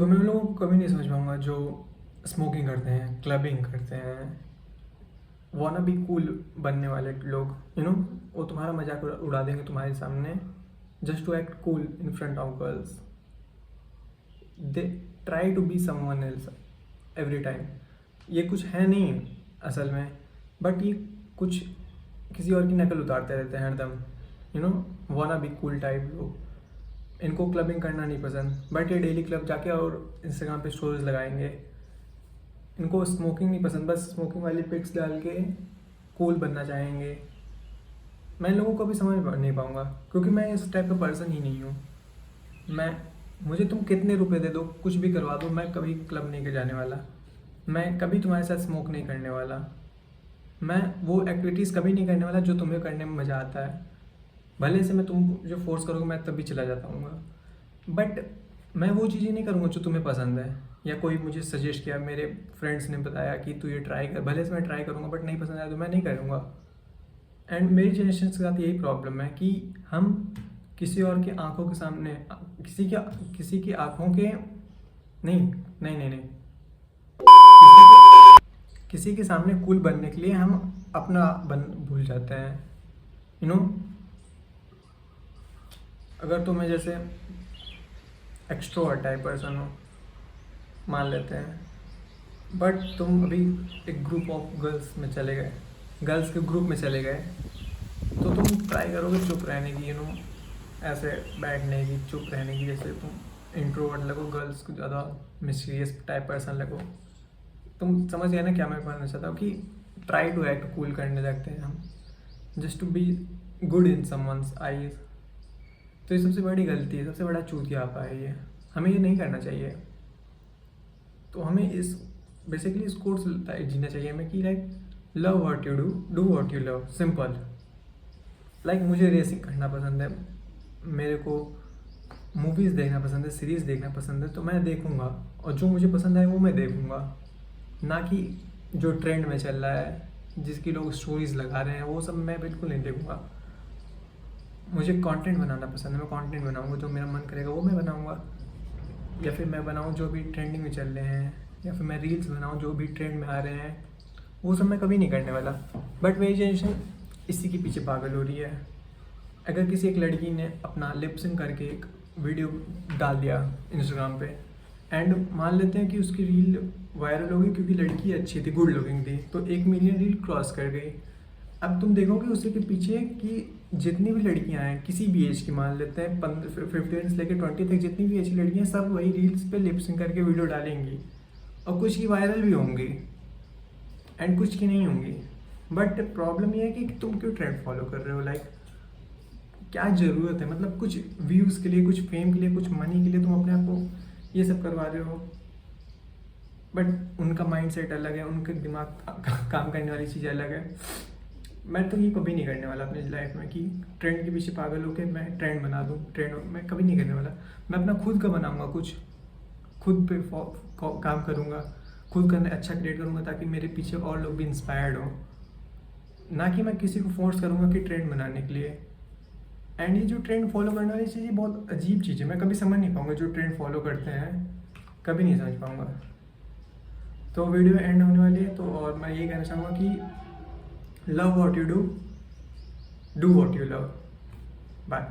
तो मैं उन लोगों को कभी नहीं समझ पाऊँगा जो स्मोकिंग करते हैं, क्लबिंग करते हैं, वाना बी कूल बनने वाले लोग, वो तुम्हारा मजाक उड़ा देंगे तुम्हारे सामने just to act cool in front of girls. They try to be someone else every time. ये कुछ है नहीं असल में, बट ये कुछ किसी और की नकल उतारते रहते हैं हरदम, वाना बी कूल टाइप लोग। इनको क्लबिंग करना नहीं पसंद, बट ये डेली क्लब जाके और इंस्टाग्राम पे स्टोरीज लगाएंगे। इनको स्मोकिंग नहीं पसंद, बस स्मोकिंग वाली पिक्स डाल के कूल बनना चाहेंगे। मैं इन लोगों को भी समझ नहीं पाऊँगा, क्योंकि मैं इस टाइप का पर्सन ही नहीं हूँ। मुझे तुम कितने रुपए दे दो, कुछ भी करवा दो, मैं कभी क्लब नहीं जाने वाला। मैं कभी तुम्हारे साथ स्मोक नहीं करने वाला। मैं वो एक्टिविटीज़ कभी नहीं करने वाला जो तुम्हें करने में मज़ा आता है। भले से मैं तुम जो फोर्स करोगे मैं तब भी चला जाता हूँ, बट मैं वो चीज़ें नहीं करूँगा जो तुम्हें पसंद है, या कोई मुझे सजेस्ट किया, मेरे फ्रेंड्स ने बताया कि तू ये ट्राई कर, भले से मैं ट्राई करूँगा, बट नहीं पसंद आया तो मैं नहीं करूँगा। एंड मेरी जनरेशन के साथ यही प्रॉब्लम है कि हम किसी और की आंखों के सामने, किसी की आंखों के नहीं नहीं नहीं नहीं किसी के सामने कूल बनने के लिए हम अपना बन भूल जाते हैं। यू नो अगर तुम्हें जैसे एक्सट्रोवर्ट टाइप पर्सन हो, मान लेते हैं, बट तुम अभी एक ग्रुप ऑफ गर्ल्स में चले गए, गर्ल्स के ग्रुप में चले गए, तो तुम ट्राई करोगे चुप रहने की, ऐसे बैठने की, चुप रहने की। जैसे तुम इंट्रोवर्ट लगो, गर्ल्स को ज़्यादा मिस्टीरियस टाइप पर्सन लगो। तुम समझ गए ना क्या मैं कहना चाहता हूँ, कि ट्राई टू एक्ट कूल करने लगते हैं हम, just to be good in someone's eyes. तो ये सबसे बड़ी गलती है, सबसे बड़ा चूतियापा है ये। हमें ये नहीं करना चाहिए। तो हमें इस बेसिकली इस कोर्स जीना चाहिए हमें, कि like love what you do what you love, simple. Like मुझे रेसिंग करना पसंद है, मेरे को मूवीज़ देखना पसंद है, सीरीज़ देखना पसंद है, तो मैं देखूँगा, और जो मुझे पसंद है वो मैं देखूँगा, ना कि जो ट्रेंड में चल रहा है, जिसकी लोग स्टोरीज़ लगा रहे हैं, वो सब मैं बिल्कुल नहीं देखूँगा। मुझे कंटेंट बनाना पसंद है, मैं कंटेंट बनाऊँगा, जो मेरा मन करेगा वो मैं बनाऊँगा, या फिर मैं बनाऊँ जो भी ट्रेंडिंग में चल रहे हैं, या फिर मैं रील्स बनाऊँ जो भी ट्रेंड में आ रहे हैं, वो सब मैं कभी नहीं करने वाला। बट मेरी जनरेशन इसी के पीछे पागल हो रही है। अगर किसी एक लड़की ने अपना लिप सिंक करके एक वीडियो डाल दिया इंस्टाग्राम पे, एंड मान लेते हैं कि उसकी रील वायरल हो गई क्योंकि लड़की अच्छी थी, गुड लुकिंग थी, तो 1 मिलियन रील क्रॉस कर गई। अब तुम देखोगे उसी के पीछे कि जितनी भी लड़कियां हैं, किसी भी एज की, मान लेते हैं 15 से लेकर 20 तक, जितनी भी एज की लड़कियां, सब वही रील्स पे लिप सिंक करके वीडियो डालेंगी, और कुछ की वायरल भी होंगी एंड कुछ की नहीं होंगी। बट प्रॉब्लम ये है कि तुम क्यों ट्रेंड फॉलो कर रहे हो? लाइक क्या ज़रूरत है? मतलब कुछ व्यूज़ के लिए, कुछ फेम के लिए, कुछ मनी के लिए तुम अपने आप को ये सब करवा रहे हो। बट उनका माइंडसेट अलग है, उनके दिमाग काम करने वाली चीज़ अलग है। मैं तो ये कभी नहीं करने वाला अपनी लाइफ में, कि ट्रेंड के पीछे पागल होकर मैं ट्रेंड बना दूँ। ट्रेंड मैं कभी नहीं करने वाला। मैं अपना खुद का बनाऊँगा, कुछ खुद पे काम करूँगा, खुद का अच्छा क्रिएट करूँगा, ताकि मेरे पीछे और लोग भी इंस्पायर्ड हों, ना कि मैं किसी को फोर्स करूँगा कि ट्रेंड बनाने के लिए। एंड ये जो ट्रेंड फॉलो करने वाली चीज़, ये बहुत अजीब चीज़ है। मैं कभी समझ नहीं पाऊँगा, जो ट्रेंड फॉलो करते हैं कभी नहीं समझ पाऊँगा। तो वीडियो एंड होने वाली है, तो और मैं ये कहना चाहूँगा कि love what you do what you love. Bye.